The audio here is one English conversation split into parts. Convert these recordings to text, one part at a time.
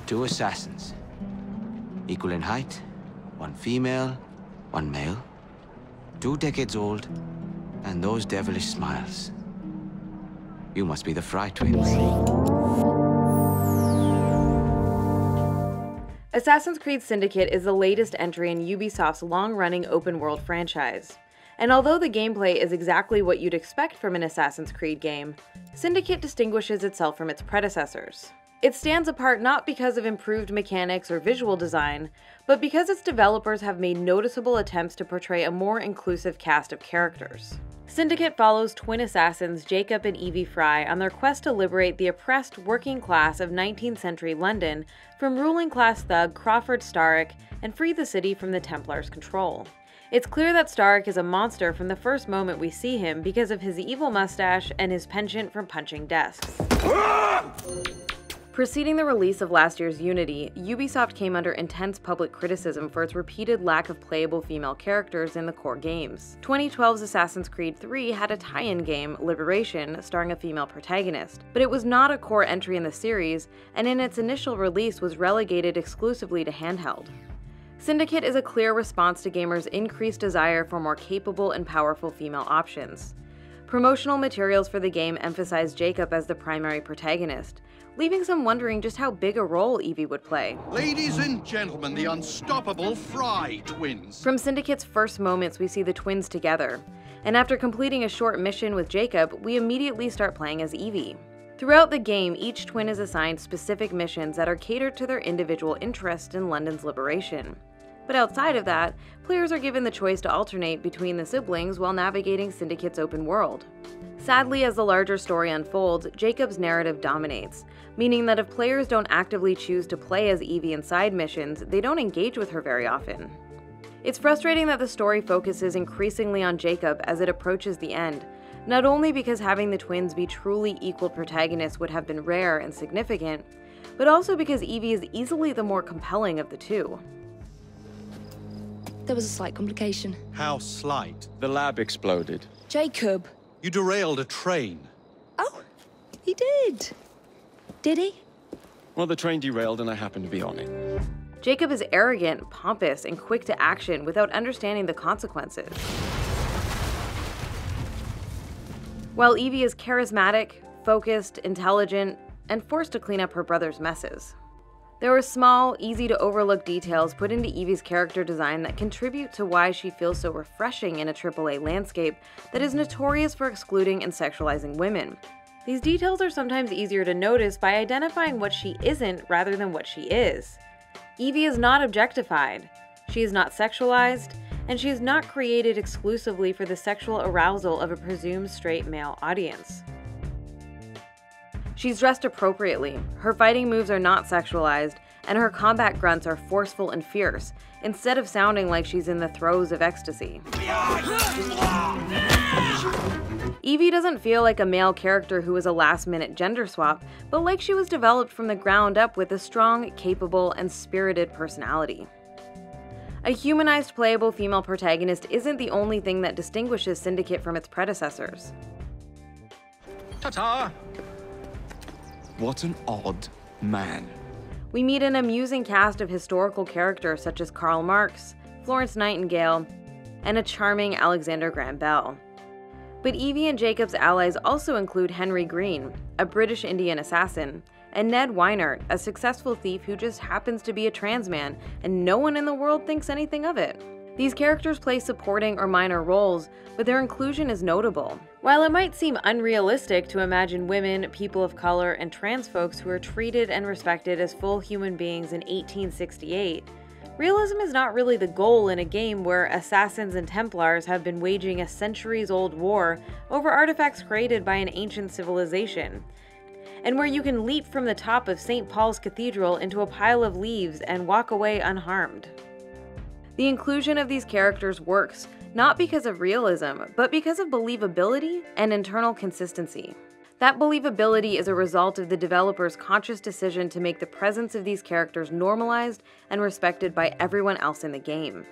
Two assassins. Equal in height, one female, one male. 2 decades old, and those devilish smiles. You must be the Fry twins. Assassin's Creed Syndicate is the latest entry in Ubisoft's long-running open-world franchise. And although the gameplay is exactly what you'd expect from an Assassin's Creed game, Syndicate distinguishes itself from its predecessors. It stands apart not because of improved mechanics or visual design, but because its developers have made noticeable attempts to portray a more inclusive cast of characters. Syndicate follows twin assassins Jacob and Evie Fry on their quest to liberate the oppressed working class of 19th century London from ruling class thug Crawford Starrick and free the city from the Templars' control. It's clear that Starrick is a monster from the first moment we see him because of his evil mustache and his penchant for punching desks. Preceding the release of last year's Unity, Ubisoft came under intense public criticism for its repeated lack of playable female characters in the core games. 2012's Assassin's Creed 3 had a tie-in game, Liberation, starring a female protagonist, but it was not a core entry in the series, and in its initial release was relegated exclusively to handheld. Syndicate is a clear response to gamers' increased desire for more capable and powerful female options. Promotional materials for the game emphasize Jacob as the primary protagonist, leaving some wondering just how big a role Evie would play. Ladies and gentlemen, the unstoppable Fry twins. From Syndicate's first moments, we see the twins together, and after completing a short mission with Jacob, we immediately start playing as Evie. Throughout the game, each twin is assigned specific missions that are catered to their individual interest in London's liberation. But outside of that, players are given the choice to alternate between the siblings while navigating Syndicate's open world. Sadly, as the larger story unfolds, Jacob's narrative dominates, meaning that if players don't actively choose to play as Evie in side missions, they don't engage with her very often. It's frustrating that the story focuses increasingly on Jacob as it approaches the end, not only because having the twins be truly equal protagonists would have been rare and significant, but also because Evie is easily the more compelling of the two. There was a slight complication. How slight? The lab exploded. Jacob. You derailed a train. Oh, he did. Did he? Well, the train derailed and I happened to be on it. Jacob is arrogant, pompous, and quick to action without understanding the consequences. While Evie is charismatic, focused, intelligent, and forced to clean up her brother's messes. There are small, easy-to-overlook details put into Evie's character design that contribute to why she feels so refreshing in a AAA landscape that is notorious for excluding and sexualizing women. These details are sometimes easier to notice by identifying what she isn't rather than what she is. Evie is not objectified, she is not sexualized, and she is not created exclusively for the sexual arousal of a presumed straight male audience. She's dressed appropriately, her fighting moves are not sexualized, and her combat grunts are forceful and fierce, instead of sounding like she's in the throes of ecstasy. Evie doesn't feel like a male character who was a last-minute gender swap, but like she was developed from the ground up with a strong, capable, and spirited personality. A humanized, playable female protagonist isn't the only thing that distinguishes Syndicate from its predecessors. Ta-ta! What an odd man. We meet an amusing cast of historical characters such as Karl Marx, Florence Nightingale, and a charming Alexander Graham Bell. But Evie and Jacob's allies also include Henry Green, a British Indian assassin, and Ned Weinert, a successful thief who just happens to be a trans man, and no one in the world thinks anything of it. These characters play supporting or minor roles, but their inclusion is notable. While it might seem unrealistic to imagine women, people of color, and trans folks who are treated and respected as full human beings in 1868, realism is not really the goal in a game where assassins and Templars have been waging a centuries-old war over artifacts created by an ancient civilization, and where you can leap from the top of St. Paul's Cathedral into a pile of leaves and walk away unharmed. The inclusion of these characters works, not because of realism, but because of believability and internal consistency. That believability is a result of the developer's conscious decision to make the presence of these characters normalized and respected by everyone else in the game.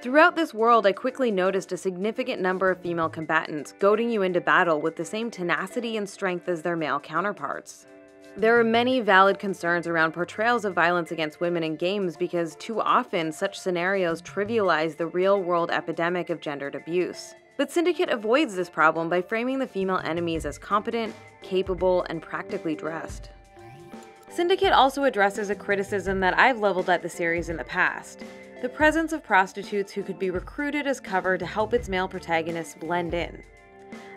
Throughout this world, I quickly noticed a significant number of female combatants goading you into battle with the same tenacity and strength as their male counterparts. There are many valid concerns around portrayals of violence against women in games because too often such scenarios trivialize the real-world epidemic of gendered abuse. But Syndicate avoids this problem by framing the female enemies as competent, capable, and practically dressed. Syndicate also addresses a criticism that I've leveled at the series in the past: the presence of prostitutes who could be recruited as cover to help its male protagonists blend in.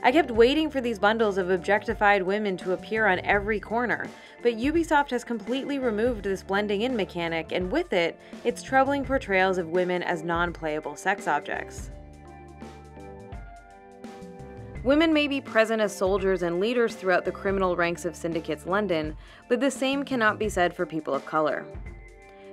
I kept waiting for these bundles of objectified women to appear on every corner, but Ubisoft has completely removed this blending in mechanic, and with it, its troubling portrayals of women as non-playable sex objects. Women may be present as soldiers and leaders throughout the criminal ranks of Syndicate's London, but the same cannot be said for people of color.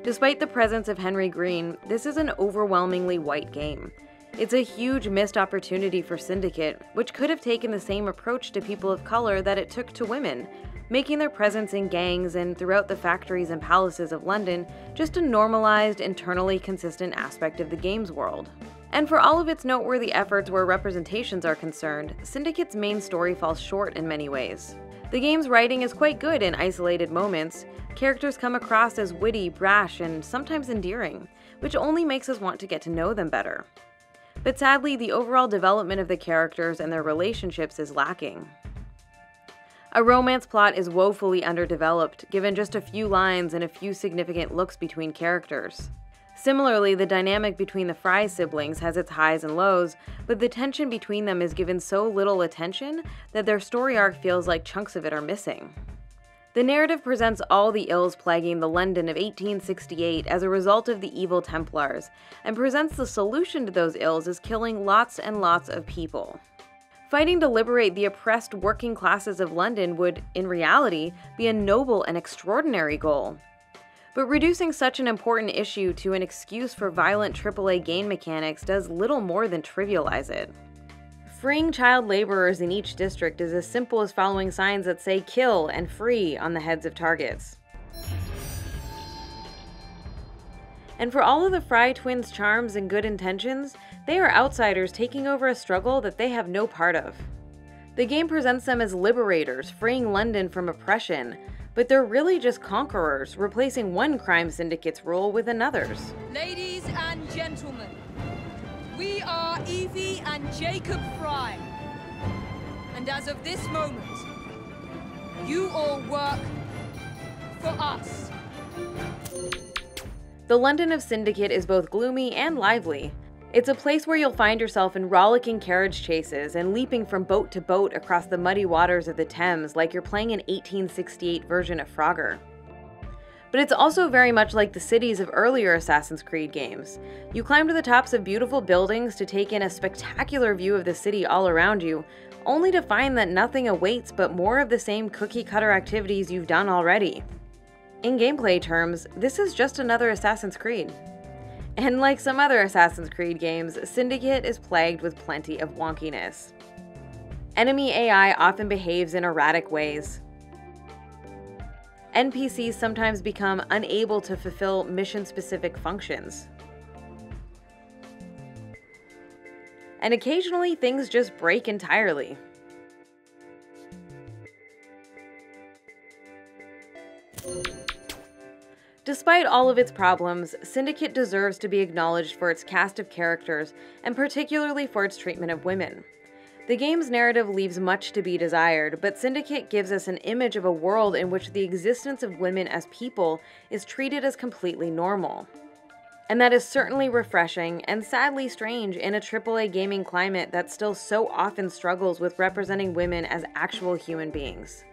Despite the presence of Henry Green, this is an overwhelmingly white game. It's a huge missed opportunity for Syndicate, which could have taken the same approach to people of color that it took to women, making their presence in gangs and throughout the factories and palaces of London just a normalized, internally consistent aspect of the game's world. And for all of its noteworthy efforts where representations are concerned, Syndicate's main story falls short in many ways. The game's writing is quite good in isolated moments. Characters come across as witty, brash, and sometimes endearing, which only makes us want to get to know them better. But sadly, the overall development of the characters and their relationships is lacking. A romance plot is woefully underdeveloped, given just a few lines and a few significant looks between characters. Similarly, the dynamic between the Fry siblings has its highs and lows, but the tension between them is given so little attention that their story arc feels like chunks of it are missing. The narrative presents all the ills plaguing the London of 1868 as a result of the evil Templars, and presents the solution to those ills as killing lots and lots of people. Fighting to liberate the oppressed working classes of London would, in reality, be a noble and extraordinary goal. But reducing such an important issue to an excuse for violent AAA game mechanics does little more than trivialize it. Freeing child laborers in each district is as simple as following signs that say "kill" and "free" on the heads of targets. And for all of the Fry twins' charms and good intentions, they are outsiders taking over a struggle that they have no part of. The game presents them as liberators, freeing London from oppression, but they're really just conquerors, replacing one crime syndicate's rule with another's. Ladies and gentlemen, we are Evie and Jacob Fry. And as of this moment, you all work for us. The London of Syndicate is both gloomy and lively. It's a place where you'll find yourself in rollicking carriage chases and leaping from boat to boat across the muddy waters of the Thames like you're playing an 1868 version of Frogger. But it's also very much like the cities of earlier Assassin's Creed games. You climb to the tops of beautiful buildings to take in a spectacular view of the city all around you, only to find that nothing awaits but more of the same cookie-cutter activities you've done already. In gameplay terms, this is just another Assassin's Creed. And like some other Assassin's Creed games, Syndicate is plagued with plenty of wonkiness. Enemy AI often behaves in erratic ways. NPCs sometimes become unable to fulfill mission-specific functions. And occasionally, things just break entirely. Despite all of its problems, Syndicate deserves to be acknowledged for its cast of characters, and particularly for its treatment of women. The game's narrative leaves much to be desired, but Syndicate gives us an image of a world in which the existence of women as people is treated as completely normal. And that is certainly refreshing and sadly strange in a AAA gaming climate that still so often struggles with representing women as actual human beings.